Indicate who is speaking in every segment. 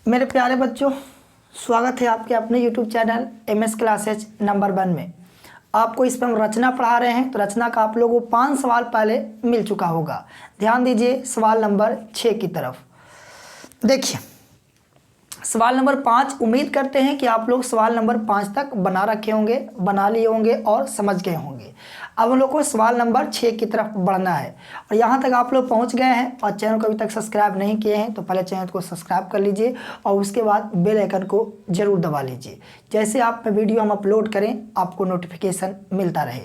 Speaker 1: मेरे प्यारे बच्चों, स्वागत है आपके अपने YouTube channel MS classes number 1 में। आपको इस पर हम रचना पढ़ा रहे हैं। तो रचना का आप लोगों को 5 सवाल पहले मिल चुका होगा। ध्यान दीजिए सवाल नंबर 6 की तरफ। देखिए सवाल नंबर 5, उम्मीद करते हैं कि आप लोग सवाल नंबर 5 तक बना रखे होंगे, बना लिए होंगे और समझ गए होंगे। अब हम लोग को सवाल नंबर 6 की तरफ बढ़ना है और यहाँ तक आप लोग पहुँच गए हैं और चैनल को अभी तक सब्सक्राइब नहीं किए हैं तो पहले चैनल को सब्सक्राइब कर लीजिए और उसके बाद बेल आइकन को ज़रूर दबा लीजिए। जैसे आप वीडियो हम अपलोड करें आपको नोटिफिकेशन मिलता रहे।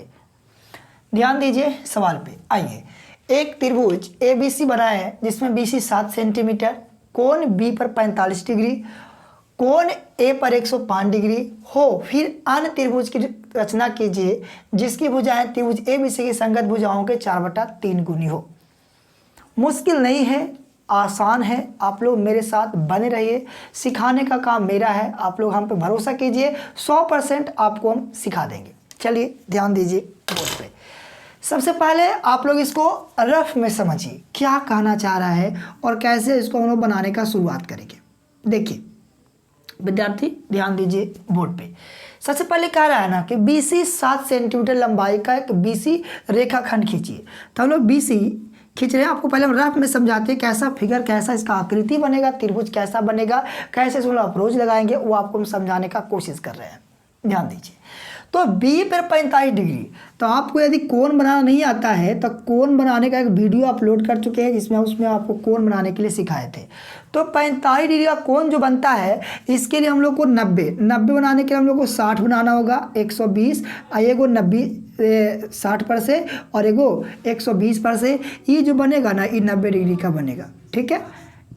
Speaker 1: ध्यान दीजिए सवाल पे। आइए, एक त्रिभुज ABC बना है जिसमें BC 7 सेंटीमीटर, कोण B पर 45 डिग्री, कोण A पर 105 डिग्री हो। फिर अन्य त्रिभुज की रचना कीजिए जिसकी भुजाएं त्रिभुज ABC की संगत भुजाओं के 4/3 गुनी हो। मुश्किल नहीं है, आसान है। आप लोग मेरे साथ बने रहिए, सिखाने का काम मेरा है। आप लोग हम पे भरोसा कीजिए, 100% आपको हम सिखा देंगे। चलिए ध्यान दीजिए बोर्ड पे। सबसे पहले आप लोग इसको रफ में समझिए क्या कहना चाह रहा है और कैसे इसको हम लोग बनाने का शुरुआत करेंगे। देखिए विद्यार्थी ध्यान दीजिए बोर्ड पे। सबसे पहले कह रहा है ना कि BC 7 सेंटीमीटर लंबाई का एक BC रेखाखंड खींचिए। तो हम लोग BC खींच रहे हैं। आपको पहले हम रफ में समझाते हैं कैसा फिगर, कैसा इसका आकृति बनेगा, त्रिभुज कैसा बनेगा, कैसे इसमें अप्रोच लगाएंगे, वो आपको हम समझाने का कोशिश कर रहे हैं। ध्यान दीजिए। तो B पर 45 डिग्री। तो आपको यदि कोण बनाना नहीं आता है तो कोण बनाने का एक वीडियो अपलोड कर चुके हैं जिसमें उसमें आपको कोण बनाने के लिए सिखाए थे। तो 45 डिग्री का कोण जो बनता है इसके लिए हम लोग को 90 बनाने के लिए हम लोग को 60 बनाना होगा, 120 एगो 90 60 पर से और एगो 120 पर से। ये जो बनेगा ना ये 90 डिग्री का बनेगा। ठीक है,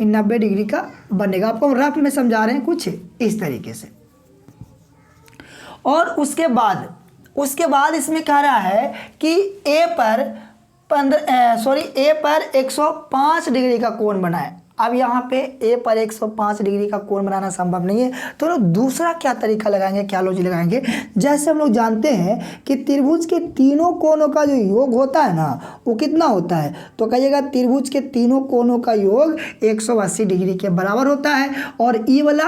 Speaker 1: ये 90 डिग्री का बनेगा। आपको हम रफ में समझा रहे हैं कुछ इस तरीके से। और उसके बाद इसमें कह रहा है कि A पर 105 डिग्री का कोण बनाए। अब यहाँ पे A पर 105 डिग्री का कोण बनाना संभव नहीं है तो लोग दूसरा क्या तरीका लगाएंगे, क्या लॉजिक लगाएंगे। जैसे हम लोग जानते हैं कि त्रिभुज के तीनों कोणों का जो योग होता है ना वो कितना होता है, तो कहिएगा त्रिभुज के तीनों कोणों का योग 180 डिग्री के बराबर होता है। और ये वाला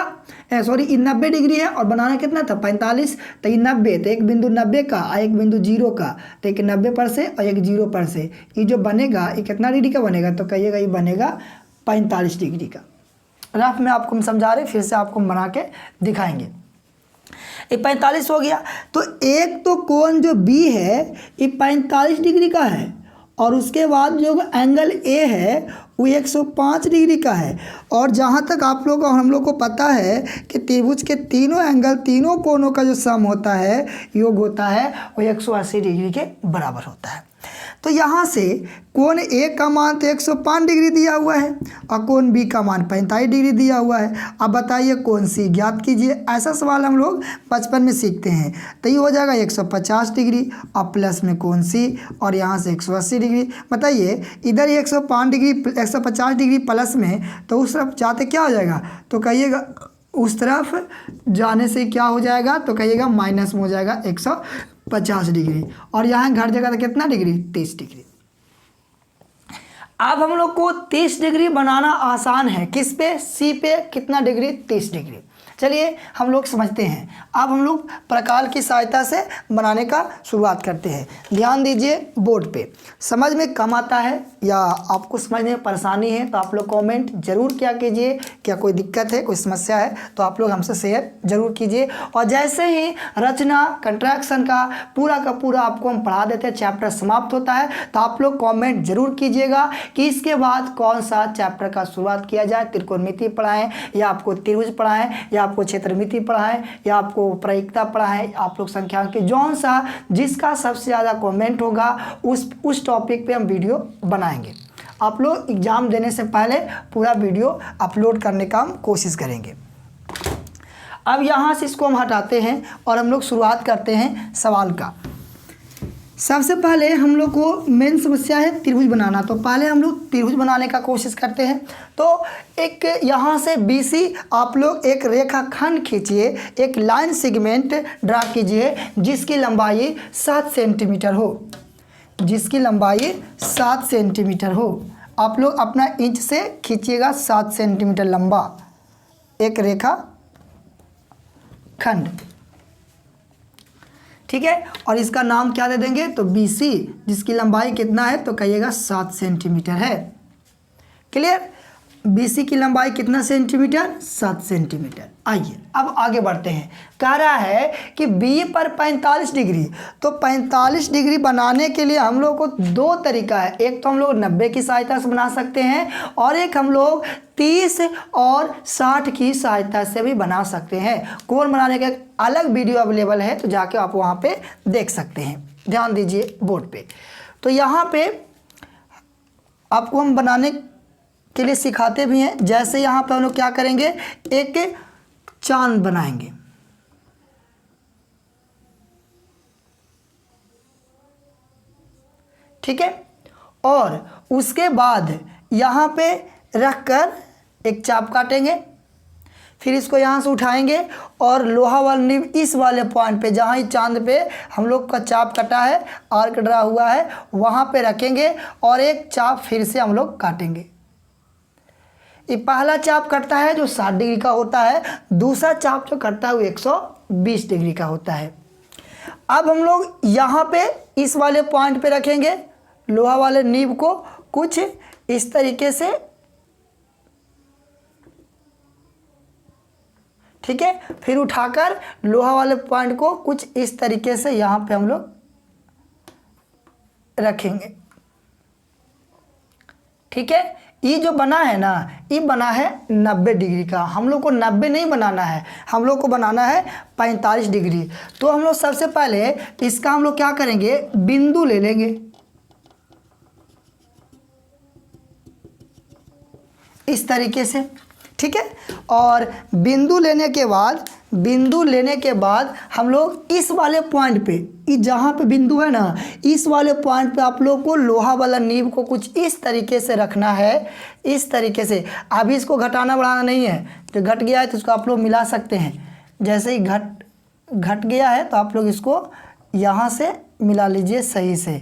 Speaker 1: ये 90 डिग्री है और बनाना कितना था 45। तो ये 90, तो एक बिंदु 90 का और एक बिंदु 0 का, तो एक 90 पर से और एक 0 पर से। ये जो बनेगा ये कितना डिग्री का बनेगा, तो कहिएगा ये बनेगा 45 डिग्री का। रफ में आपको हम समझा रहे, फिर से आपको हम बना के दिखाएंगे। ये 45 हो गया। तो एक तो कोण जो B है ये 45 डिग्री का है और उसके बाद जो एंगल A है वो 105 डिग्री का है। और जहाँ तक आप लोग हम लोग को पता है कि त्रिभुज के तीनों एंगल, तीनों कोणों का जो सम होता है, योग होता है, वो 180 डिग्री के बराबर होता है। तो यहाँ से कोण A का मान तो 105 डिग्री दिया हुआ है और कोण B का मान 45 डिग्री दिया हुआ है। अब बताइए कोण C ज्ञात कीजिए। ऐसा सवाल हम लोग बचपन में सीखते हैं। तो ये हो जाएगा 150 डिग्री और प्लस में कोण C और यहाँ से 180 डिग्री। बताइए इधर 105 डिग्री 150 डिग्री प्लस में, तो उस तरफ जाते क्या हो जाएगा, तो कहिएगा उस तरफ जाने से क्या हो जाएगा, तो कहिएगा माइनस में हो जाएगा 150 डिग्री। और यहाँ घट जाएगा तो कितना डिग्री, 30 डिग्री। अब हम लोग को 30 डिग्री बनाना आसान है। किस पे, C पे कितना डिग्री, 30 डिग्री। चलिए हम लोग समझते हैं। अब हम लोग प्रकार की सहायता से बनाने का शुरुआत करते हैं। ध्यान दीजिए बोर्ड पे। समझ में कम आता है या आपको समझने में परेशानी है तो आप लोग कमेंट जरूर क्या कीजिए, क्या कोई दिक्कत है, कोई समस्या है तो आप लोग हमसे शेयर जरूर कीजिए। और जैसे ही रचना कंट्रैक्शन का पूरा आपको हम पढ़ा देते हैं, चैप्टर समाप्त होता है, तो आप लोग कॉमेंट जरूर कीजिएगा कि इसके बाद कौन सा चैप्टर का शुरुआत किया जाए। त्रिकोणमिति पढ़ाएँ या आपको त्रिभुज पढ़ाएँ या आपको क्षेत्रमिति पढ़ाएं या आपको प्रायिकता पढ़ाएं, आप लोग संख्यांक जौन सा जिसका सबसे ज़्यादा कमेंट होगा उस टॉपिक पे हम वीडियो बनाएंगे। आप लोग एग्ज़ाम देने से पहले पूरा वीडियो अपलोड करने का हम कोशिश करेंगे। अब यहाँ से इसको हम हटाते हैं और हम लोग शुरुआत करते हैं सवाल का। सबसे पहले हम लोग को मेन समस्या है त्रिभुज बनाना। तो पहले हम लोग त्रिभुज बनाने का कोशिश करते हैं। तो एक यहाँ से BC आप लोग एक रेखाखंड खींचिए, एक लाइन सेगमेंट ड्रा कीजिए जिसकी लंबाई 7 सेंटीमीटर हो, जिसकी लंबाई 7 सेंटीमीटर हो। आप लोग अपना इंच से खींचिएगा 7 सेंटीमीटर लंबा। एक रेखा खंड, ठीक है। और इसका नाम क्या दे देंगे, तो BC, जिसकी लंबाई कितना है, तो कहिएगा 7 सेंटीमीटर है। क्लियर। BC की लंबाई कितना सेंटीमीटर, 7 सेंटीमीटर। आइए अब आगे बढ़ते हैं। कह रहा है कि B पर 45 डिग्री, तो 45 डिग्री बनाने के लिए हम लोग को दो तरीका है। एक तो हम लोग 90 की सहायता से बना सकते हैं, और एक हम लोग 30 और 60 की सहायता से भी बना सकते हैं। कोण बनाने का एक अलग वीडियो अवेलेबल है, तो जाके आप वहाँ पे देख सकते हैं। ध्यान दीजिए बोर्ड पे। तो यहाँ पे आपको हम बनाने के लिए सिखाते भी हैं। जैसे यहाँ पे हम लोग क्या करेंगे, एक चांद बनाएंगे, ठीक है। और उसके बाद यहाँ पे रखकर एक चाप काटेंगे, फिर इसको यहाँ से उठाएंगे और लोहा वाला नीब इस वाले पॉइंट पे, जहाँ ही चांद पे हम लोग का चाप कटा है, आर्क ड्रा हुआ है, वहाँ पे रखेंगे और एक चाप फिर से हम लोग काटेंगे। ये पहला चाप कटता है जो 60 डिग्री का होता है, दूसरा चाप जो कटता है वो 120 डिग्री का होता है। अब हम लोग यहाँ पे इस वाले पॉइंट पे रखेंगे लोहा वाले नीब को कुछ इस तरीके से, ठीक है। फिर उठाकर लोहा वाले पॉइंट को कुछ इस तरीके से यहाँ पे हम लोग रखेंगे, ठीक है। ये जो बना है ना, ये बना है 90 डिग्री का। हम लोग को 90 नहीं बनाना है, हम लोग को बनाना है 45 डिग्री। तो हम लोग सबसे पहले इसका हम लोग क्या करेंगे, बिंदु ले लेंगे इस तरीके से, ठीक है। और बिंदु लेने के बाद हम लोग इस वाले पॉइंट पे, इस जहाँ पे बिंदु है ना, इस वाले पॉइंट पे आप लोग को लोहा वाला नीब को कुछ इस तरीके से रखना है, इस तरीके से। अभी इसको घटाना बढ़ाना नहीं है, जो घट गया है तो इसको आप लोग मिला सकते हैं। जैसे ही घट गया है तो आप लोग इसको यहाँ से मिला लीजिए सही से,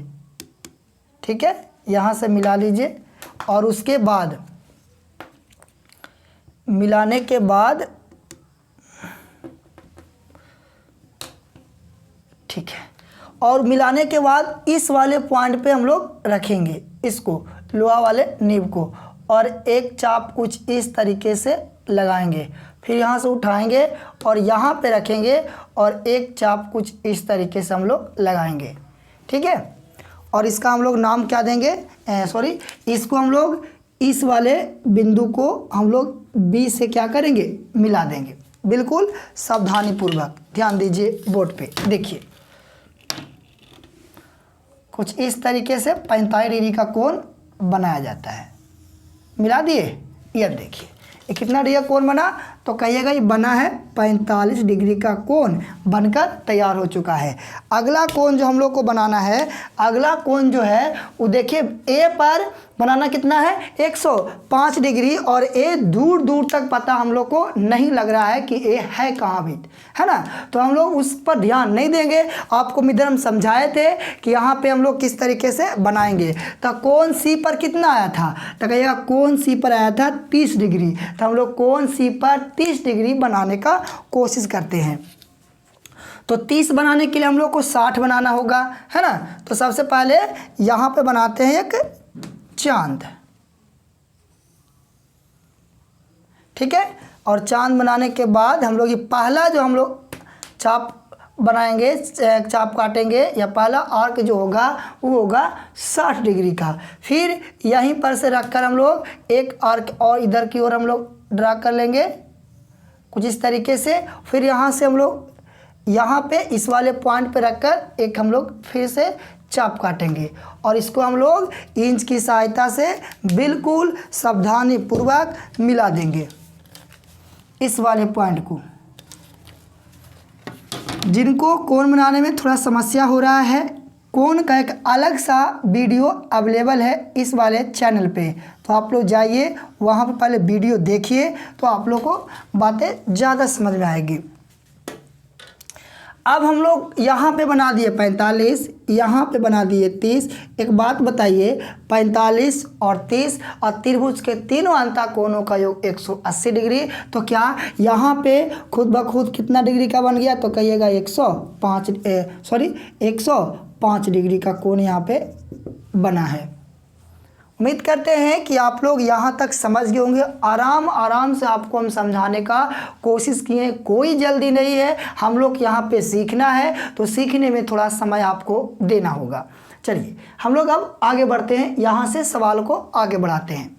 Speaker 1: ठीक है। यहाँ से मिला लीजिए और उसके बाद मिलाने के बाद, ठीक है। और मिलाने के बाद इस वाले पॉइंट पे हम लोग रखेंगे इसको, लोहा वाले नीब को, और एक चाप कुछ इस तरीके से लगाएंगे। फिर यहाँ से उठाएंगे और यहाँ पे रखेंगे और एक चाप कुछ इस तरीके से हम लोग लगाएंगे, ठीक है। और इसका हम लोग नाम क्या देंगे, इसको हम लोग इस वाले बिंदु को हम लोग B से क्या करेंगे, मिला देंगे। बिल्कुल सावधानी पूर्वक ध्यान दीजिए बोर्ड पे। देखिए कुछ इस तरीके से 45 डिग्री का कोण बनाया जाता है। मिला दिए, ये देखिए ये कितना डिग्री का कोण बना, तो कहिएगा ये बना है 45 डिग्री का कोण बनकर तैयार हो चुका है। अगला कोण जो हम लोग को बनाना है, अगला कोण जो है वो देखिए A पर बनाना कितना है, 105 डिग्री, और A दूर दूर तक पता हम लोग को नहीं लग रहा है कि A है कहाँ भी, है ना। तो हम लोग उस पर ध्यान नहीं देंगे। आपको मित्र हम समझाए थे कि यहाँ पे हम लोग किस तरीके से बनाएंगे। तो कोण C पर कितना आया था, तो कहिएगा कोण C पर आया था 30 डिग्री। तो हम लोग कोण C पर 30 डिग्री बनाने का कोशिश करते हैं। तो 30 बनाने के लिए हम लोग को 60 बनाना होगा, है ना। तो सबसे पहले यहाँ पे बनाते हैं एक चांद, ठीक है। और चांद बनाने के बाद हम लोग ये पहला जो हम लोग चाप बनाएंगे, चाप काटेंगे, या पहला आर्क जो होगा वो होगा 60 डिग्री का। फिर यहीं पर से रखकर हम लोग एक आर्क और इधर की ओर हम लोग ड्रा कर लेंगे कुछ इस तरीके से। फिर यहाँ से हम लोग यहाँ पे इस वाले पॉइंट पे रखकर एक हम लोग फिर से चाप काटेंगे, और इसको हम लोग इंच की सहायता से बिल्कुल सावधानी पूर्वक मिला देंगे इस वाले पॉइंट को। जिनको कोण बनाने में थोड़ा समस्या हो रहा है, कोण का एक अलग सा वीडियो अवेलेबल है इस वाले चैनल पे, तो आप लोग जाइए वहाँ पे पहले वीडियो देखिए, तो आप लोग को बातें ज़्यादा समझ में आएगी। अब हम लोग यहाँ पे बना दिए 45, यहाँ पे बना दिए 30। एक बात बताइए, 45 और 30 और त्रिभुज के तीनों अंतः कोणों का योग 180 डिग्री। तो क्या यहाँ पे खुद ब खुद कितना डिग्री का बन गया? तो कहिएगा 105 डिग्री का कोण यहाँ पे बना है। उम्मीद करते हैं कि आप लोग यहाँ तक समझ गए होंगे। आराम से आपको हम समझाने का कोशिश किए, कोई जल्दी नहीं है। हम लोग यहाँ पे सीखना है, तो सीखने में थोड़ा समय आपको देना होगा। चलिए हम लोग अब आगे बढ़ते हैं, यहाँ से सवाल को आगे बढ़ाते हैं।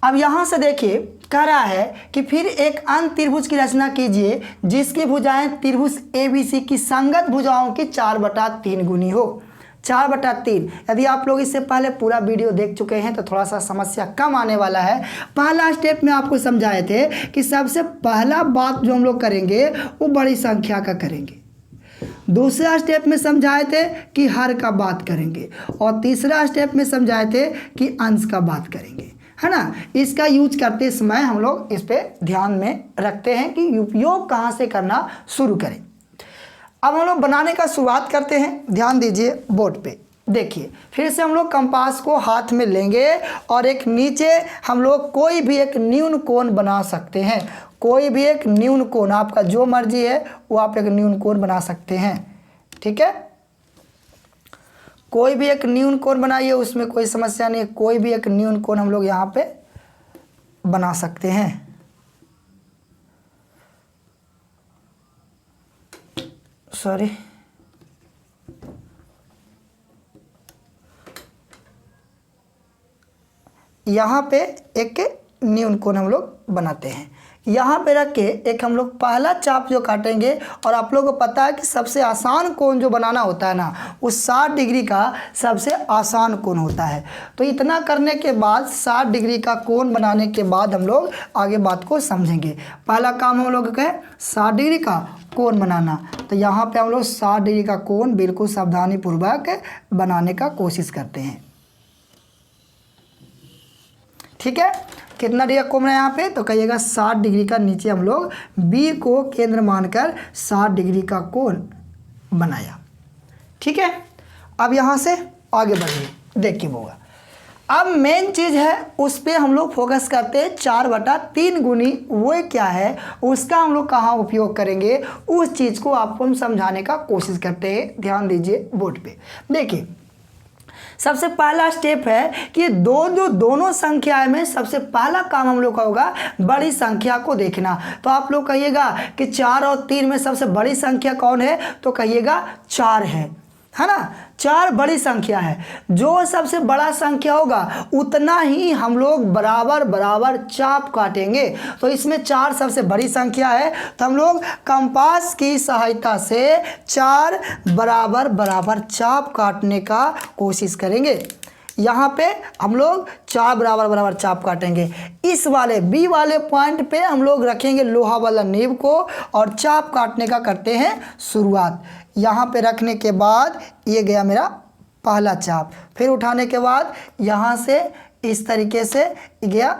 Speaker 1: अब यहाँ से देखिए, कह रहा है कि फिर एक अन्य त्रिभुज की रचना कीजिए जिसकी भुजाएं त्रिभुज ABC की संगत भुजाओं की 4/3 गुनी हो। 4/3। यदि आप लोग इससे पहले पूरा वीडियो देख चुके हैं तो थोड़ा सा समस्या कम आने वाला है। पहला स्टेप में आपको समझाए थे कि सबसे पहला बात जो हम लोग करेंगे वो बड़ी संख्या का करेंगे। दूसरा स्टेप में समझाए थे कि हर का बात करेंगे, और तीसरा स्टेप में समझाए थे कि अंश का बात करेंगे, है ना। इसका यूज करते समय हम लोग इस पे ध्यान में रखते हैं कि उपयोग कहाँ से करना शुरू करें। अब हम लोग बनाने का शुरुआत करते हैं। ध्यान दीजिए बोर्ड पे, देखिए फिर से हम लोग कंपास को हाथ में लेंगे और एक नीचे हम लोग कोई भी एक न्यून कोण बना सकते हैं। कोई भी एक न्यून कोण, आपका जो मर्जी है वो आप एक न्यून कोण बना सकते हैं, ठीक है। कोई भी एक न्यून कोण बनाइए, उसमें कोई समस्या नहीं है। कोई भी एक न्यून कोण हम लोग यहाँ पे बना सकते हैं। सॉरी, यहाँ पे एक न्यून कोण हम लोग बनाते हैं। यहाँ पे रख के एक हम लोग पहला चाप जो काटेंगे, और आप लोगों को पता है कि सबसे आसान कोण जो बनाना होता है ना, वो 60 डिग्री का सबसे आसान कोण होता है। तो इतना करने के बाद 60 डिग्री का कोण बनाने के बाद हम लोग आगे बात को समझेंगे। पहला काम हम लोग का है 60 डिग्री का कोण बनाना। तो यहाँ पे हम लोग 60 डिग्री का कोण बिल्कुल सावधानी पूर्वक बनाने का कोशिश करते हैं, ठीक है। कितना डिग्री का कोण है यहाँ पे? तो कहिएगा 60 डिग्री का। नीचे हम लोग बी को केंद्र मानकर 60 डिग्री का कोण बनाया, ठीक है। अब यहाँ से आगे बढ़िए, देखिए होगा। अब मेन चीज़ है उस पर हम लोग फोकस करते हैं। 4/3 गुनी वो क्या है, उसका हम लोग कहाँ उपयोग करेंगे, उस चीज़ को आपको हम समझाने का कोशिश करते हैं। ध्यान दीजिए बोर्ड पे, देखिए सबसे पहला स्टेप है कि दोनों संख्याएं में सबसे पहला काम हम लोग का होगा बड़ी संख्या को देखना। तो आप लोग कहिएगा कि 4 और 3 में सबसे बड़ी संख्या कौन है? तो कहिएगा 4 है ना। 4 बड़ी संख्या है। जो सबसे बड़ा संख्या होगा उतना ही हम लोग बराबर चाप काटेंगे। तो इसमें 4 सबसे बड़ी संख्या है, तो हम लोग कंपास की सहायता से 4 बराबर चाप काटने का कोशिश करेंगे। यहाँ पे हम लोग 4 बराबर चाप काटेंगे। इस वाले बी वाले पॉइंट पे हम लोग रखेंगे लोहा वाला नीब को, और चाप काटने का करते हैं शुरुआत। यहाँ पे रखने के बाद ये गया मेरा पहला चाप। फिर उठाने के बाद यहाँ से इस तरीके से गया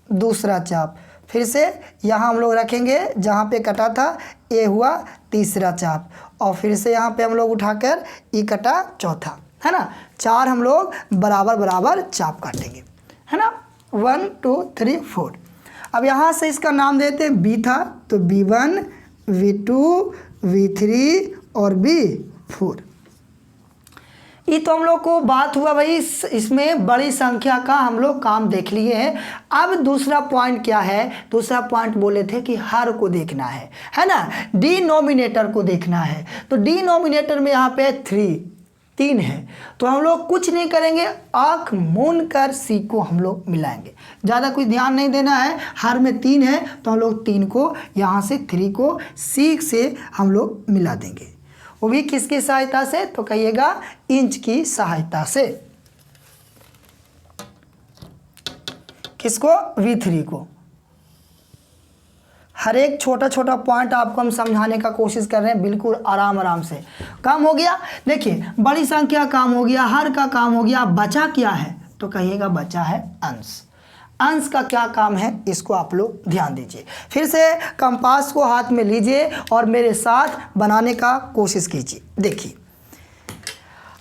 Speaker 1: दूसरा चाप। फिर से यहाँ हम लोग रखेंगे जहाँ पे कटा था, ये हुआ तीसरा चाप। और फिर से यहाँ पे हम लोग उठाकर ये कटा चौथा, है ना। 4 हम लोग बराबर चाप काटेंगे, है ना। 1 2 3 4। अब यहाँ से इसका नाम देते हैं बी था, तो B1 V2 V3 और B4। ये तो हम लोग को बात हुआ भाई, इसमें बड़ी संख्या का हम लोग काम देख लिए हैं। अब दूसरा पॉइंट क्या है? दूसरा पॉइंट बोले थे कि हर को देखना है ना, डिनोमिनेटर को देखना है। तो डिनोमिनेटर में यहाँ पे 3 है, तो हम लोग कुछ नहीं करेंगे, आँख मूंद कर सी को हम लोग मिलाएंगे। ज़्यादा कुछ ध्यान नहीं देना है। हर में 3 है, तो हम लोग 3 को यहाँ से 3 को सी से हम लोग मिला देंगे। वो भी किसकी सहायता से? तो कहिएगा इंच की सहायता से। किसको? V3 को। हर एक छोटा पॉइंट आपको हम समझाने का कोशिश कर रहे हैं, बिल्कुल आराम से। काम हो गया। देखिए बड़ी संख्या काम हो गया, हर का काम हो गया। बचा क्या है? तो कहिएगा बचा है अंश। अंश का क्या काम है इसको आप लोग ध्यान दीजिए। फिर से कंपास को हाथ में लीजिए और मेरे साथ बनाने का कोशिश कीजिए। देखिए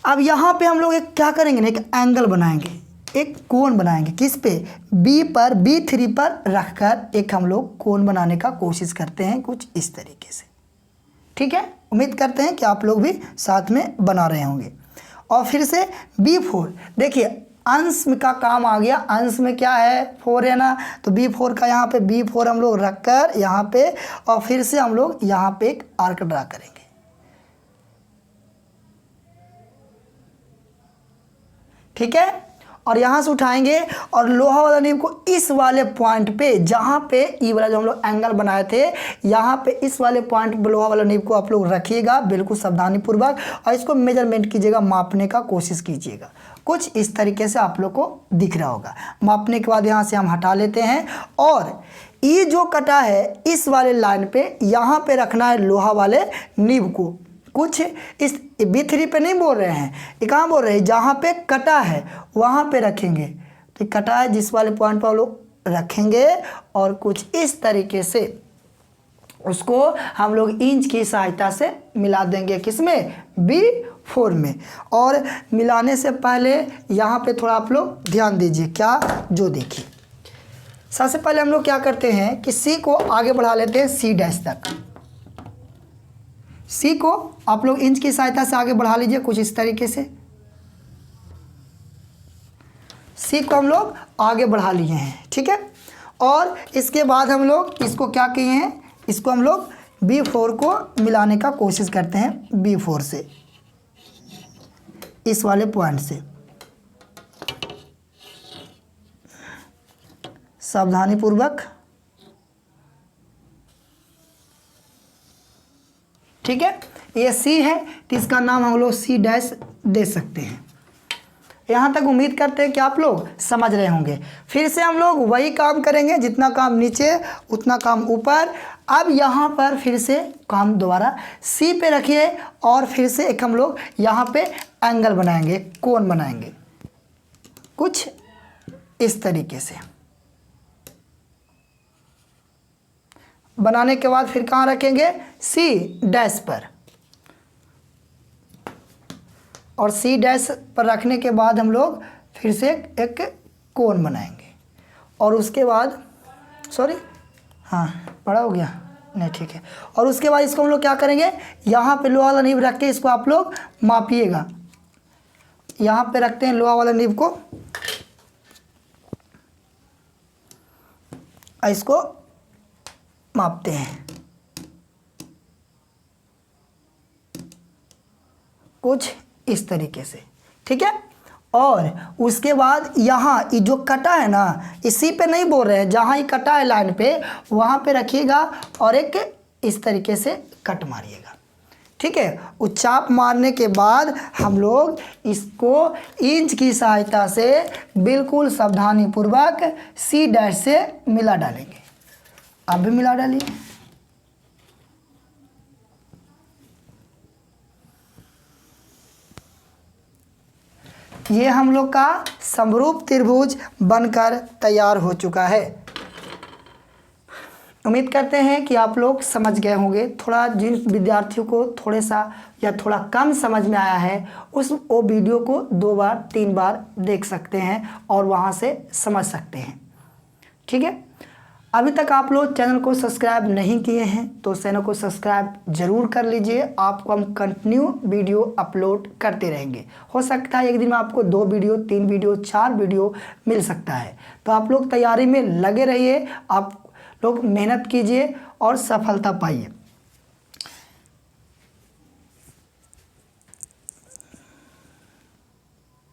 Speaker 1: अब यहाँ पे हम लोग एक क्या करेंगे ना, एक एंगल बनाएंगे, एक कोण बनाएंगे। किस पे? बी पर, B3 पर रखकर एक हम लोग कोण बनाने का कोशिश करते हैं कुछ इस तरीके से। ठीक है, उम्मीद करते हैं कि आप लोग भी साथ में बना रहे होंगे। और फिर से B4, देखिए अंश का काम आ गया। अंश में क्या है? 4 है ना, तो B4 का यहाँ पे B4 हम लोग रखकर यहाँ पे, और फिर से हम लोग यहाँ पे एक आर्क ड्रा करेंगे। ठीक है, और यहाँ से उठाएंगे और लोहा वाला नीब को इस वाले पॉइंट पे, जहाँ पे ई वाला जो हम लोग एंगल बनाए थे, यहाँ पे इस वाले पॉइंट पे लोहा वाला नीब को आप लोग रखिएगा बिल्कुल सावधानी पूर्वक, और इसको मेजरमेंट कीजिएगा, मापने का कोशिश कीजिएगा। कुछ इस तरीके से आप लोग को दिख रहा होगा। मापने के बाद यहाँ से हम हटा लेते हैं, और ये जो कटा है इस वाले लाइन पे यहाँ पे रखना है लोहा वाले नीब को। कुछ इस B3 पे नहीं बोल रहे हैं, ये कहाँ बोल रहे हैं? जहाँ पे कटा है वहाँ पे रखेंगे। तो कटा है जिस वाले पॉइंट पर लोग रखेंगे, और कुछ इस तरीके से उसको हम लोग इंच की सहायता से मिला देंगे। किसमें? B4 में। और मिलाने से पहले यहाँ पे थोड़ा आप लोग ध्यान दीजिए। क्या? जो देखिए सबसे पहले हम लोग क्या करते हैं कि C को आगे बढ़ा लेते हैं C' तक। C को आप लोग इंच की सहायता से आगे बढ़ा लीजिए कुछ इस तरीके से। C को हम लोग आगे बढ़ा लिए हैं। ठीक है, और इसके बाद हम लोग इसको क्या किए हैं, इसको हम लोग B4 को मिलाने का कोशिश करते हैं। B4 से इस वाले पॉइंट से सावधानी पूर्वक। ठीक है, ये C है तो इसका नाम हम लोग C' दे सकते हैं। यहाँ तक उम्मीद करते हैं कि आप लोग समझ रहे होंगे। फिर से हम लोग वही काम करेंगे, जितना काम नीचे उतना काम ऊपर। अब यहाँ पर फिर से काम दोबारा C पे रखिए, और फिर से एक हम लोग यहाँ पे एंगल बनाएंगे, कोण बनाएंगे कुछ इस तरीके से। बनाने के बाद फिर कहाँ रखेंगे? C' पर, और C' पर रखने के बाद हम लोग फिर से एक कोण बनाएंगे। और उसके बाद बड़ा हो गया नहीं, ठीक है। और उसके बाद इसको हम लोग क्या करेंगे, यहाँ पे लोहा वाला नीब रख के इसको आप लोग मापिएगा। यहाँ पे रखते हैं लोहा वाला नीब को, इसको मापते हैं कुछ इस तरीके से। ठीक है, और उसके बाद यहाँ ये जो कटा है ना, इसी पे नहीं बोल रहे हैं, जहाँ ये कटा है लाइन पे वहाँ पे रखिएगा और एक इस तरीके से कट मारिएगा। ठीक है, उस चाप मारने के बाद हम लोग इसको इंच की सहायता से बिल्कुल सावधानी पूर्वक C' से मिला डालेंगे। आप भी मिला डालिए। ये हम लोग का समरूप त्रिभुज बनकर तैयार हो चुका है। उम्मीद करते हैं कि आप लोग समझ गए होंगे। थोड़ा जिन विद्यार्थियों को थोड़े सा या थोड़ा कम समझ में आया है वो वीडियो को 2 बार 3 बार देख सकते हैं और वहाँ से समझ सकते हैं। ठीक है, अभी तक आप लोग चैनल को सब्सक्राइब नहीं किए हैं तो चैनल को सब्सक्राइब जरूर कर लीजिए। आपको हम कंटिन्यू वीडियो अपलोड करते रहेंगे। हो सकता है एक दिन में आपको 2 वीडियो 3 वीडियो 4 वीडियो मिल सकता है। तो आप लोग तैयारी में लगे रहिए, आप लोग मेहनत कीजिए और सफलता पाइए।